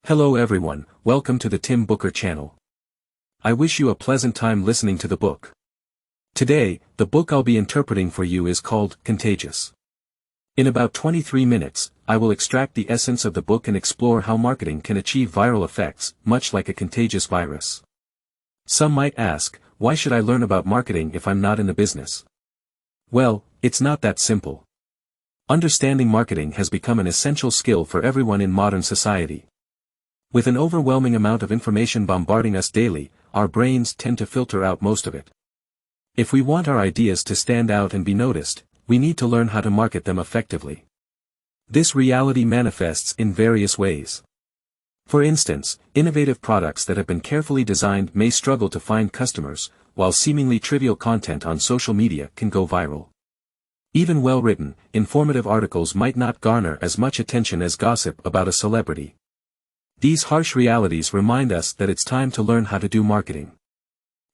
Hello everyone, welcome to the Tim Booker channel. I wish you a pleasant time listening to the book. Today, the book I'll be interpreting for you is called Contagious. In about 23 minutes, I will extract the essence of the book and explore how marketing can achieve viral effects, much like a contagious virus. Some might ask, why should I learn about marketing if I'm not in the business? Well, it's not that simple. Understanding marketing has become an essential skill for everyone in modern society. With an overwhelming amount of information bombarding us daily, our brains tend to filter out most of it. If we want our ideas to stand out and be noticed, we need to learn how to market them effectively. This reality manifests in various ways. For instance, innovative products that have been carefully designed may struggle to find customers, while seemingly trivial content on social media can go viral. Even well-written, informative articles might not garner as much attention as gossip about a celebrity. These harsh realities remind us that it's time to learn how to do marketing.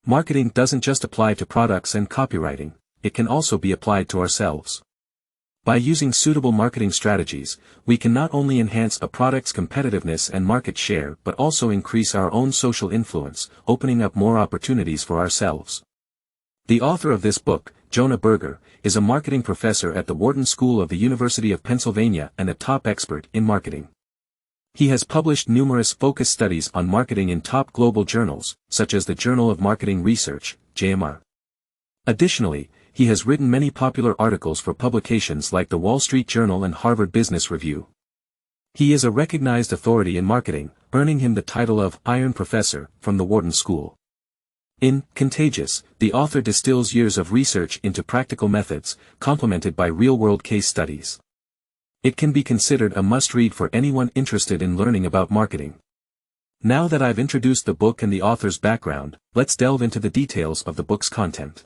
Marketing doesn't just apply to products and copywriting, it can also be applied to ourselves. By using suitable marketing strategies, we can not only enhance a product's competitiveness and market share but also increase our own social influence, opening up more opportunities for ourselves. The author of this book, Jonah Berger, is a marketing professor at the Wharton School of the University of Pennsylvania and a top expert in marketing. He has published numerous focus studies on marketing in top global journals, such as the Journal of Marketing Research, JMR. Additionally, he has written many popular articles for publications like the Wall Street Journal and Harvard Business Review. He is a recognized authority in marketing, earning him the title of Iron Professor from the Wharton School. In Contagious, the author distills years of research into practical methods, complemented by real-world case studies. It can be considered a must-read for anyone interested in learning about marketing. Now that I've introduced the book and the author's background, let's delve into the details of the book's content.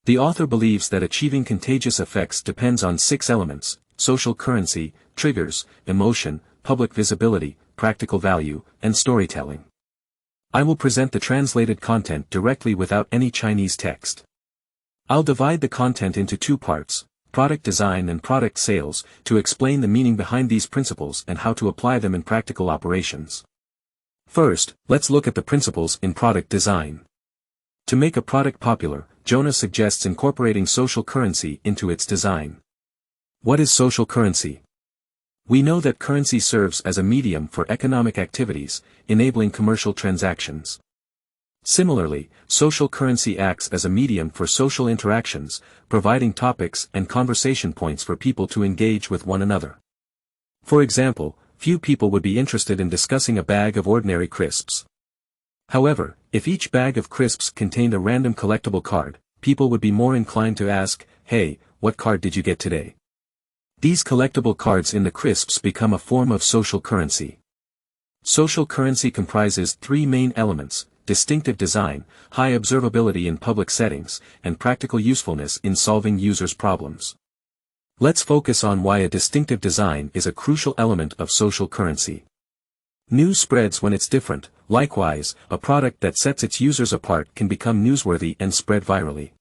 The author believes that achieving contagious effects depends on 6 elements: social currency, triggers, emotion, public visibility, practical value, and storytelling. I will present the translated content directly without any Chinese text. I'll divide the content into 2 parts: product design and product sales, to explain the meaning behind these principles and how to apply them in practical operations. First, let's look at the principles in product design. To make a product popular, Jonah suggests incorporating social currency into its design. What is social currency? We know that currency serves as a medium for economic activities, enabling commercial transactions. Similarly, social currency acts as a medium for social interactions, providing topics and conversation points for people to engage with one another. For example, few people would be interested in discussing a bag of ordinary crisps. However, if each bag of crisps contained a random collectible card, people would be more inclined to ask, "Hey, what card did you get today?" These collectible cards in the crisps become a form of social currency. Social currency comprises 3 main elements: distinctive design, high observability in public settings, and practical usefulness in solving users' problems. Let's focus on why a distinctive design is a crucial element of social currency. News spreads when it's different. Likewise, a product that sets its users apart can become newsworthy and spread virally.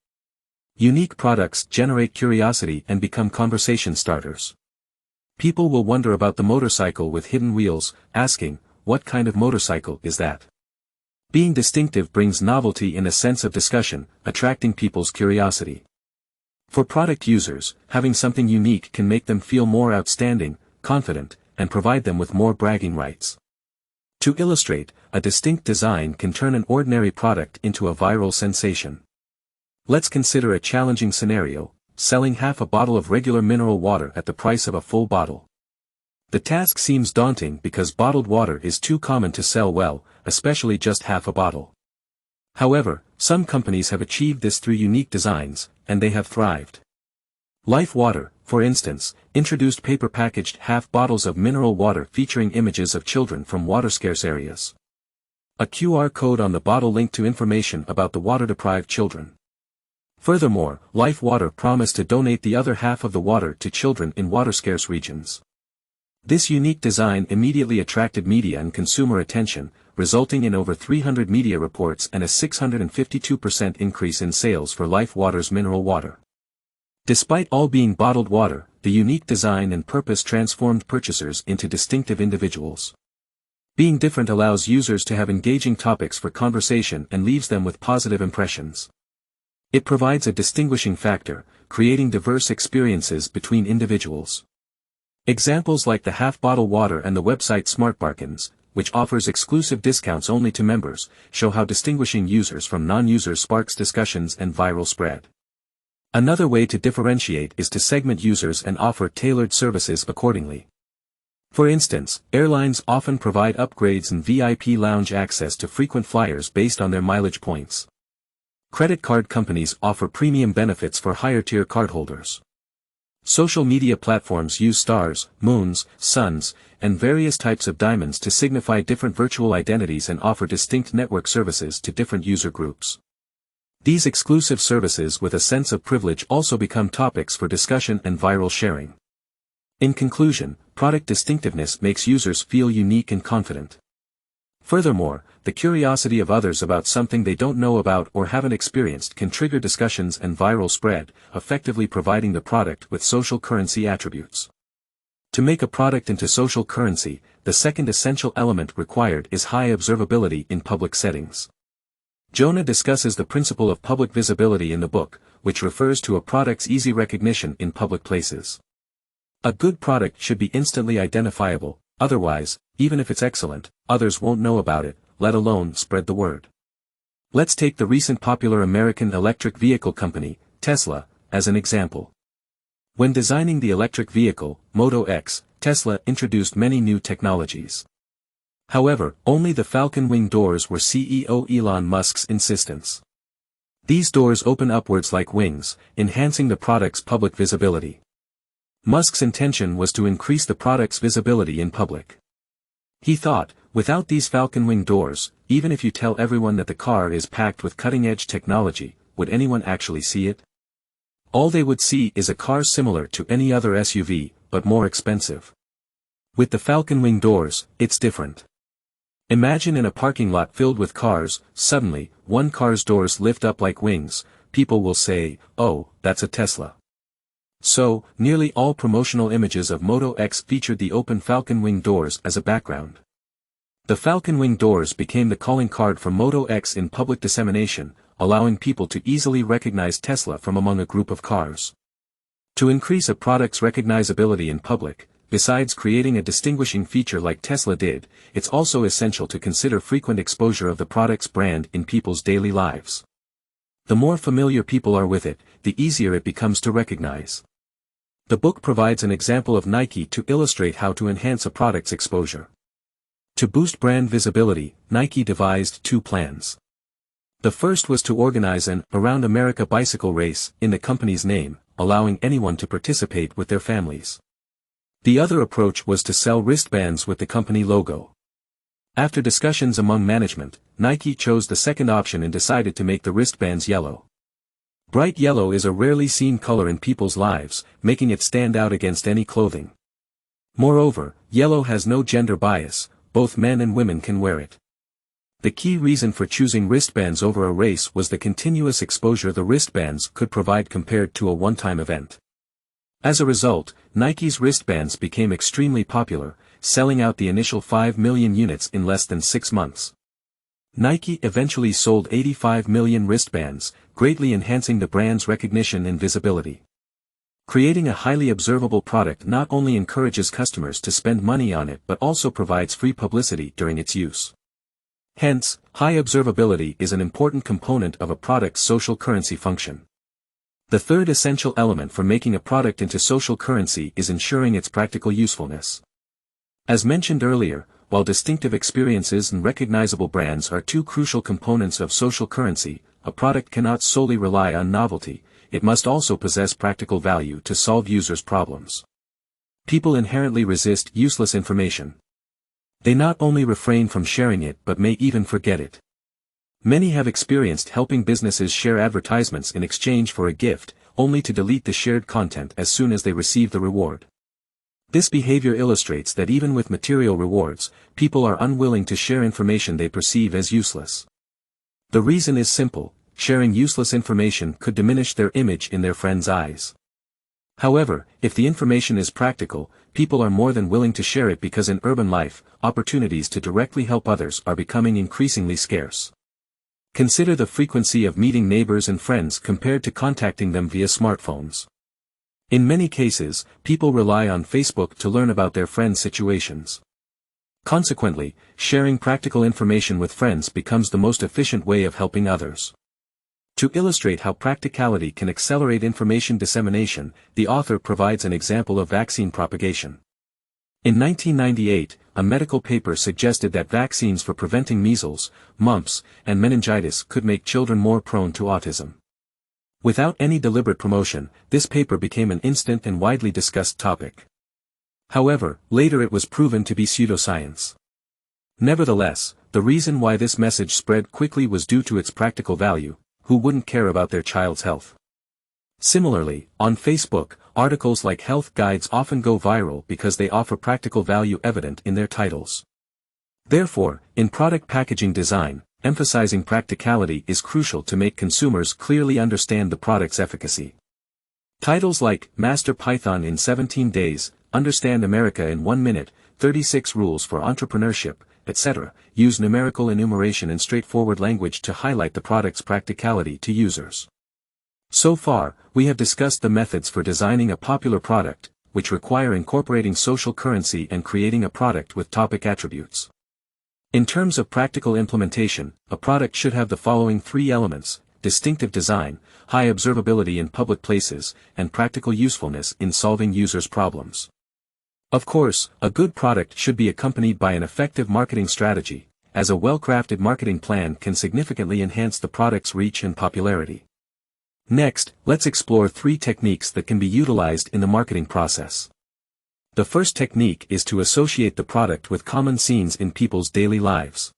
Unique products generate curiosity and become conversation starters. People will wonder about the motorcycle with hidden wheels, asking, "What kind of motorcycle is that?" Being distinctive brings novelty and a sense of discussion, attracting people's curiosity. For product users, having something unique can make them feel more outstanding, confident, and provide them with more bragging rights. To illustrate, a distinct design can turn an ordinary product into a viral sensation. Let's consider a challenging scenario: selling half a bottle of regular mineral water at the price of a full bottle. The task seems daunting because bottled water is too common to sell well, especially just half a bottle. However, some companies have achieved this through unique designs, and they have thrived. Life Water, for instance, introduced paper-packaged half bottles of mineral water featuring images of children from water-scarce areas. A QR code on the bottle linked to information about the water-deprived children. Furthermore, Life Water promised to donate the other half of the water to children in water-scarce regions. This unique design immediately attracted media and consumer attention, resulting in over 300 media reports and a 652% increase in sales for Life Water's mineral water. Despite all being bottled water, the unique design and purpose transformed purchasers into distinctive individuals. Being different allows users to have engaging topics for conversation and leaves them with positive impressions. It provides a distinguishing factor, creating diverse experiences between individuals. Examples like the half-bottle water and the website SmartBargains, which offers exclusive discounts only to members, show how distinguishing users from non-users sparks discussions and viral spread. Another way to differentiate is to segment users and offer tailored services accordingly. For instance, airlines often provide upgrades and VIP lounge access to frequent flyers based on their mileage points. Credit card companies offer premium benefits for higher-tier cardholders. Social media platforms use stars, moons, suns, and various types of diamonds to signify different virtual identities and offer distinct network services to different user groups. These exclusive services with a sense of privilege also become topics for discussion and viral sharing. In conclusion, product distinctiveness makes users feel unique and confident. Furthermore, the curiosity of others about something they don't know about or haven't experienced can trigger discussions and viral spread, effectively providing the product with social currency attributes. To make a product into social currency, the second essential element required is high observability in public settings. Jonah discusses the principle of public visibility in the book, which refers to a product's easy recognition in public places. A good product should be instantly identifiable, otherwise, even if it's excellent, others won't know about it, let alone spread the word. Let's take the recent popular American electric vehicle company, Tesla, as an example. When designing the electric vehicle, Model X, Tesla introduced many new technologies. However, only the Falcon wing doors were CEO Elon Musk's insistence. These doors open upwards like wings, enhancing the product's public visibility. Musk's intention was to increase the product's visibility in public. He thought, without these Falcon wing doors, even if you tell everyone that the car is packed with cutting-edge technology, would anyone actually see it? All they would see is a car similar to any other SUV, but more expensive. With the Falcon wing doors, it's different. Imagine in a parking lot filled with cars, suddenly, one car's doors lift up like wings, people will say, "Oh, that's a Tesla." So, nearly all promotional images of Model X featured the open Falcon wing doors as a background. The Falcon wing doors became the calling card for Model X in public dissemination, allowing people to easily recognize Tesla from among a group of cars. To increase a product's recognizability in public, besides creating a distinguishing feature like Tesla did, it's also essential to consider frequent exposure of the product's brand in people's daily lives. The more familiar people are with it, the easier it becomes to recognize. The book provides an example of Nike to illustrate how to enhance a product's exposure. To boost brand visibility, Nike devised two plans. The first was to organize an Around America bicycle race in the company's name, allowing anyone to participate with their families. The other approach was to sell wristbands with the company logo. After discussions among management, Nike chose the second option and decided to make the wristbands yellow. Bright yellow is a rarely seen color in people's lives, making it stand out against any clothing. Moreover, yellow has no gender bias, both men and women can wear it. The key reason for choosing wristbands over a race was the continuous exposure the wristbands could provide compared to a one-time event. As a result, Nike's wristbands became extremely popular, selling out the initial 5 million units in less than 6 months. Nike eventually sold 85 million wristbands, greatly enhancing the brand's recognition and visibility. Creating a highly observable product not only encourages customers to spend money on it but also provides free publicity during its use. Hence, high observability is an important component of a product's social currency function. The third essential element for making a product into social currency is ensuring its practical usefulness. As mentioned earlier, while distinctive experiences and recognizable brands are two crucial components of social currency, a product cannot solely rely on novelty, it must also possess practical value to solve users' problems. People inherently resist useless information. They not only refrain from sharing it but may even forget it. Many have experienced helping businesses share advertisements in exchange for a gift, only to delete the shared content as soon as they receive the reward. This behavior illustrates that even with material rewards, people are unwilling to share information they perceive as useless. The reason is simple: sharing useless information could diminish their image in their friends' eyes. However, if the information is practical, people are more than willing to share it because in urban life, opportunities to directly help others are becoming increasingly scarce. Consider the frequency of meeting neighbors and friends compared to contacting them via smartphones. In many cases, people rely on Facebook to learn about their friends' situations. Consequently, sharing practical information with friends becomes the most efficient way of helping others. To illustrate how practicality can accelerate information dissemination, the author provides an example of vaccine propagation. In 1998, a medical paper suggested that vaccines for preventing measles, mumps, and meningitis could make children more prone to autism. Without any deliberate promotion, this paper became an instant and widely discussed topic. However, later it was proven to be pseudoscience. Nevertheless, the reason why this message spread quickly was due to its practical value. Who wouldn't care about their child's health? Similarly, on Facebook, articles like health guides often go viral because they offer practical value evident in their titles. Therefore, in product packaging design, emphasizing practicality is crucial to make consumers clearly understand the product's efficacy. Titles like Master Python in 17 Days, Understand America in 1 Minute, 36 Rules for Entrepreneurship, etc., use numerical enumeration and straightforward language to highlight the product's practicality to users. So far, we have discussed the methods for designing a popular product, which require incorporating social currency and creating a product with topic attributes. In terms of practical implementation, a product should have the following 3 elements: distinctive design, high observability in public places, and practical usefulness in solving users' problems. Of course, a good product should be accompanied by an effective marketing strategy, as a well-crafted marketing plan can significantly enhance the product's reach and popularity. Next, let's explore 3 techniques that can be utilized in the marketing process. The first technique is to associate the product with common scenes in people's daily lives.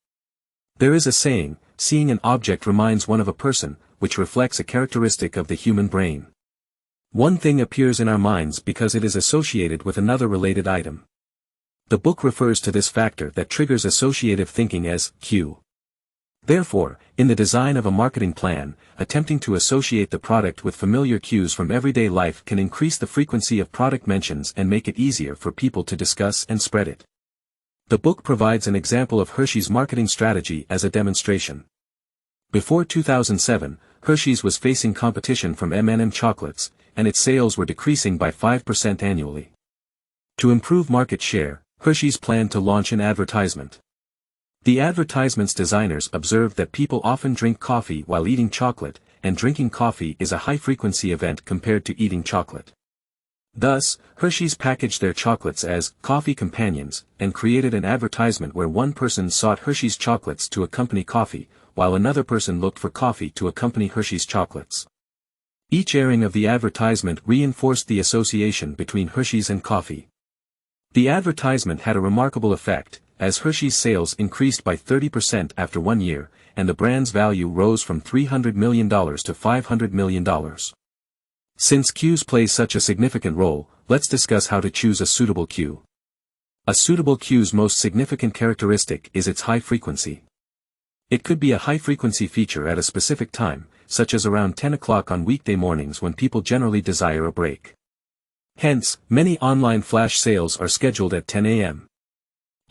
There is a saying, seeing an object reminds one of a person, which reflects a characteristic of the human brain. One thing appears in our minds because it is associated with another related item. The book refers to this factor that triggers associative thinking as cue. Therefore, in the design of a marketing plan, attempting to associate the product with familiar cues from everyday life can increase the frequency of product mentions and make it easier for people to discuss and spread it. The book provides an example of Hershey's marketing strategy as a demonstration. Before 2007, Hershey's was facing competition from M&M chocolates, and its sales were decreasing by 5% annually. To improve market share, Hershey's planned to launch an advertisement. The advertisement's designers observed that people often drink coffee while eating chocolate, and drinking coffee is a high-frequency event compared to eating chocolate. Thus, Hershey's packaged their chocolates as coffee companions, and created an advertisement where one person sought Hershey's chocolates to accompany coffee, while another person looked for coffee to accompany Hershey's chocolates. Each airing of the advertisement reinforced the association between Hershey's and coffee. The advertisement had a remarkable effect, as Hershey's sales increased by 30% after 1 year, and the brand's value rose from $300 million to $500 million. Since cues play such a significant role, let's discuss how to choose a suitable cue. A suitable cue's most significant characteristic is its high frequency. It could be a high-frequency feature at a specific time, such as around 10 o'clock on weekday mornings when people generally desire a break. Hence, many online flash sales are scheduled at 10 a.m.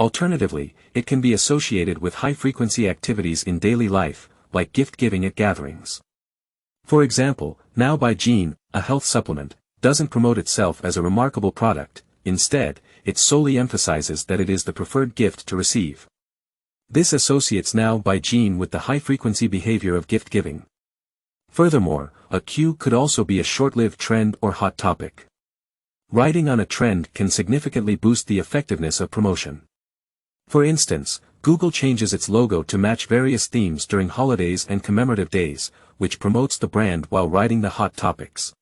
Alternatively, it can be associated with high-frequency activities in daily life, like gift-giving at gatherings. For example, Now by Gene, a health supplement, doesn't promote itself as a remarkable product, instead, it solely emphasizes that it is the preferred gift to receive. This associates Now by Gene with the high-frequency behavior of gift-giving. Furthermore, a cue could also be a short-lived trend or hot topic. Riding on a trend can significantly boost the effectiveness of promotion. For instance, Google changes its logo to match various themes during holidays and commemorative days, which promotes the brand while riding the hot topics.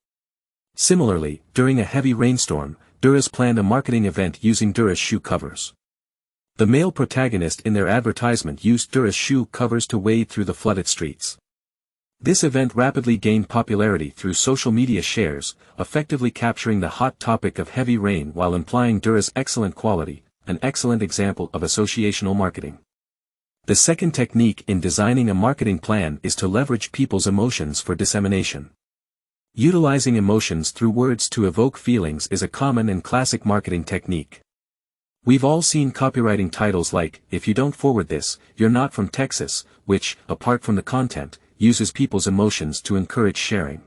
Similarly, during a heavy rainstorm, Dura's planned a marketing event using Dura's shoe covers. The male protagonist in their advertisement used Dura's shoe covers to wade through the flooded streets. This event rapidly gained popularity through social media shares, effectively capturing the hot topic of heavy rain while implying Dura's excellent quality, an excellent example of associational marketing. The second technique in designing a marketing plan is to leverage people's emotions for dissemination. Utilizing emotions through words to evoke feelings is a common and classic marketing technique. We've all seen copywriting titles like, "If you don't forward this, you're not from Texas," which, apart from the content, uses people's emotions to encourage sharing.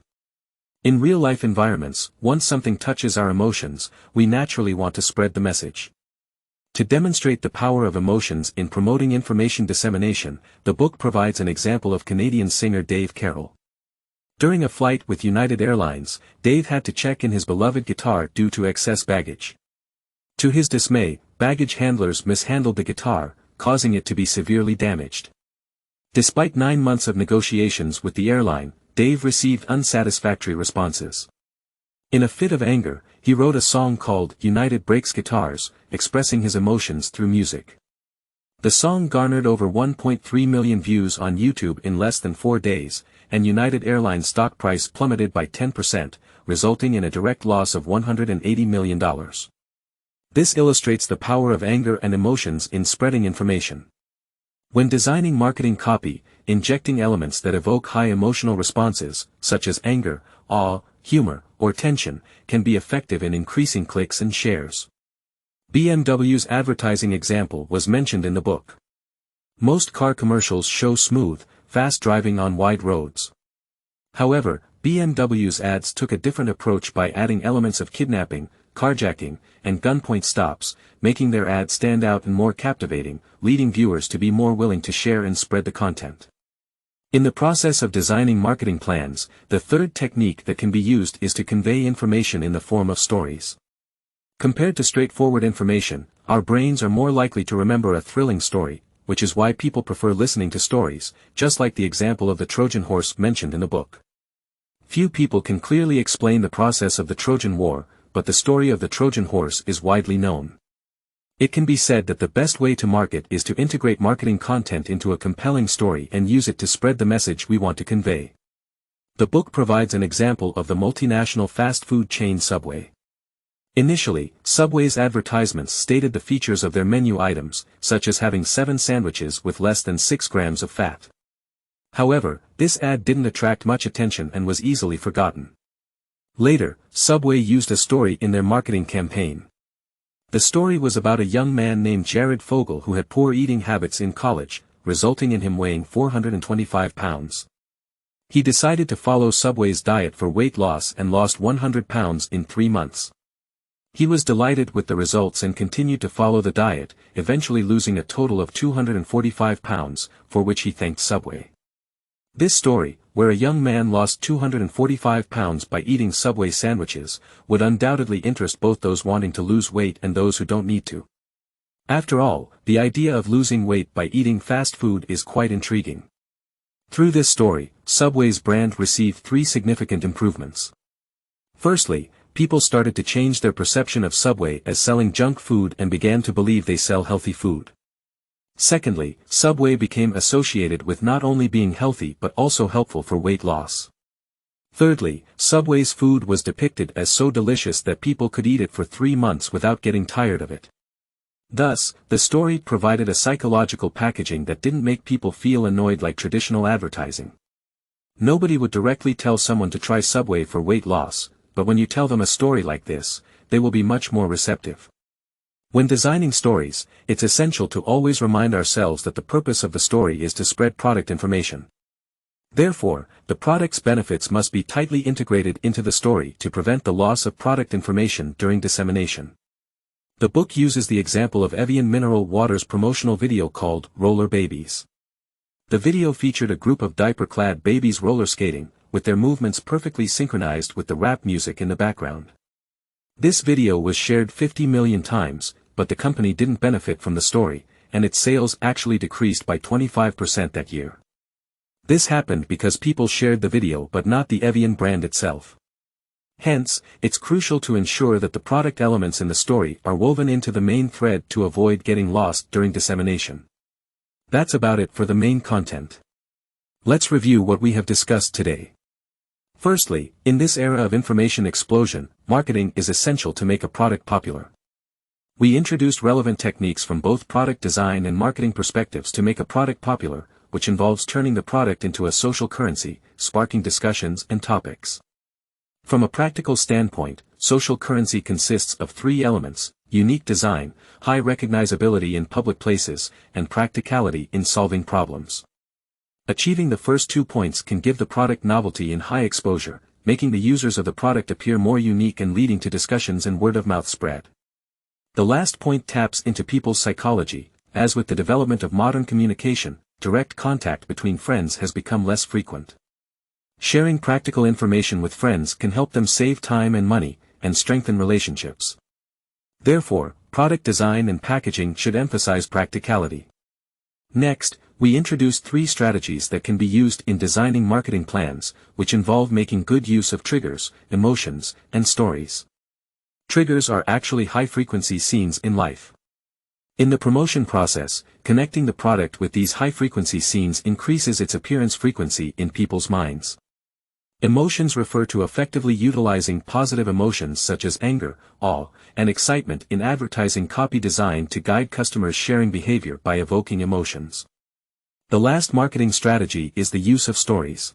In real-life environments, once something touches our emotions, we naturally want to spread the message. To demonstrate the power of emotions in promoting information dissemination, the book provides an example of Canadian singer Dave Carroll. During a flight with United Airlines, Dave had to check in his beloved guitar due to excess baggage. To his dismay, baggage handlers mishandled the guitar, causing it to be severely damaged. Despite 9 months of negotiations with the airline, Dave received unsatisfactory responses. In a fit of anger, he wrote a song called "United Breaks Guitars," expressing his emotions through music. The song garnered over 1.3 million views on YouTube in less than 4 days, and United Airlines stock price plummeted by 10%, resulting in a direct loss of $180 million. This illustrates the power of anger and emotions in spreading information. When designing marketing copy, injecting elements that evoke high emotional responses, such as anger, awe, humor, or tension, can be effective in increasing clicks and shares. BMW's advertising example was mentioned in the book. Most car commercials show smooth, fast driving on wide roads. However, BMW's ads took a different approach by adding elements of kidnapping, carjacking, and gunpoint stops, making their ads stand out and more captivating, leading viewers to be more willing to share and spread the content. In the process of designing marketing plans, the third technique that can be used is to convey information in the form of stories. Compared to straightforward information, our brains are more likely to remember a thrilling story, which is why people prefer listening to stories, just like the example of the Trojan horse mentioned in the book. Few people can clearly explain the process of the Trojan War, but the story of the Trojan horse is widely known. It can be said that the best way to market is to integrate marketing content into a compelling story and use it to spread the message we want to convey. The book provides an example of the multinational fast food chain Subway. Initially, Subway's advertisements stated the features of their menu items, such as having 7 sandwiches with less than 6 grams of fat. However, this ad didn't attract much attention and was easily forgotten. Later, Subway used a story in their marketing campaign. The story was about a young man named Jared Fogle who had poor eating habits in college, resulting in him weighing 425 pounds. He decided to follow Subway's diet for weight loss and lost 100 pounds in 3 months. He was delighted with the results and continued to follow the diet, eventually losing a total of 245 pounds, for which he thanked Subway. This story, where a young man lost 245 pounds by eating Subway sandwiches, would undoubtedly interest both those wanting to lose weight and those who don't need to. After all, the idea of losing weight by eating fast food is quite intriguing. Through this story, Subway's brand received 3 significant improvements. Firstly, people started to change their perception of Subway as selling junk food and began to believe they sell healthy food. Secondly, Subway became associated with not only being healthy but also helpful for weight loss. Thirdly, Subway's food was depicted as so delicious that people could eat it for 3 months without getting tired of it. Thus, the story provided a psychological packaging that didn't make people feel annoyed like traditional advertising. Nobody would directly tell someone to try Subway for weight loss, but when you tell them a story like this, they will be much more receptive. When designing stories, it's essential to always remind ourselves that the purpose of the story is to spread product information. Therefore, the product's benefits must be tightly integrated into the story to prevent the loss of product information during dissemination. The book uses the example of Evian Mineral Water's promotional video called Roller Babies. The video featured a group of diaper-clad babies roller skating, with their movements perfectly synchronized with the rap music in the background. This video was shared 50 million times, but the company didn't benefit from the story, and its sales actually decreased by 25% that year. This happened because people shared the video but not the Evian brand itself. Hence, it's crucial to ensure that the product elements in the story are woven into the main thread to avoid getting lost during dissemination. That's about it for the main content. Let's review what we have discussed today. Firstly, in this era of information explosion, marketing is essential to make a product popular. We introduced relevant techniques from both product design and marketing perspectives to make a product popular, which involves turning the product into a social currency, sparking discussions and topics. From a practical standpoint, social currency consists of three elements: unique design, high recognizability in public places, and practicality in solving problems. Achieving the first 2 points can give the product novelty and high exposure, making the users of the product appear more unique and leading to discussions and word-of-mouth spread. The last point taps into people's psychology. As with the development of modern communication, direct contact between friends has become less frequent. Sharing practical information with friends can help them save time and money, and strengthen relationships. Therefore, product design and packaging should emphasize practicality. Next, we introduce 3 strategies that can be used in designing marketing plans, which involve making good use of triggers, emotions, and stories. Triggers are actually high-frequency scenes in life. In the promotion process, connecting the product with these high-frequency scenes increases its appearance frequency in people's minds. Emotions refer to effectively utilizing positive emotions such as anger, awe, and excitement in advertising copy designed to guide customers' sharing behavior by evoking emotions. The last marketing strategy is the use of stories.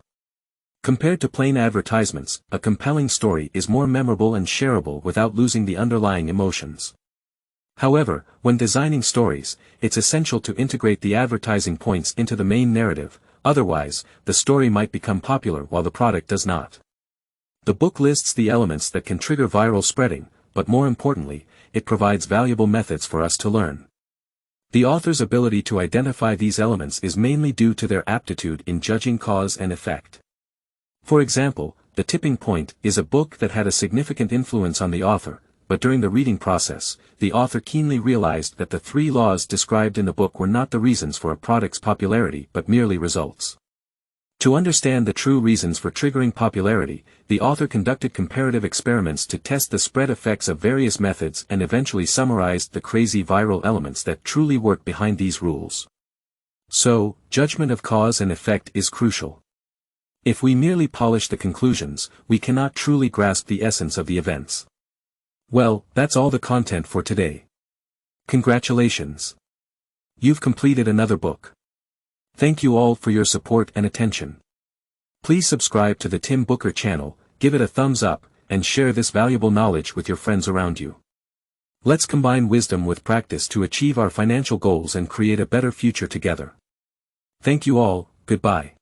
Compared to plain advertisements, a compelling story is more memorable and shareable without losing the underlying emotions. However, when designing stories, it's essential to integrate the advertising points into the main narrative, otherwise, the story might become popular while the product does not. The book lists the elements that can trigger viral spreading, but more importantly, it provides valuable methods for us to learn. The author's ability to identify these elements is mainly due to their aptitude in judging cause and effect. For example, The Tipping Point is a book that had a significant influence on the author, but during the reading process, the author keenly realized that the 3 laws described in the book were not the reasons for a product's popularity but merely results. To understand the true reasons for triggering popularity, the author conducted comparative experiments to test the spread effects of various methods and eventually summarized the crazy viral elements that truly work behind these rules. So, judgment of cause and effect is crucial. If we merely polish the conclusions, we cannot truly grasp the essence of the events. Well, that's all the content for today. Congratulations! You've completed another book. Thank you all for your support and attention. Please subscribe to the Tim Booker channel, give it a thumbs up, and share this valuable knowledge with your friends around you. Let's combine wisdom with practice to achieve our financial goals and create a better future together. Thank you all, goodbye.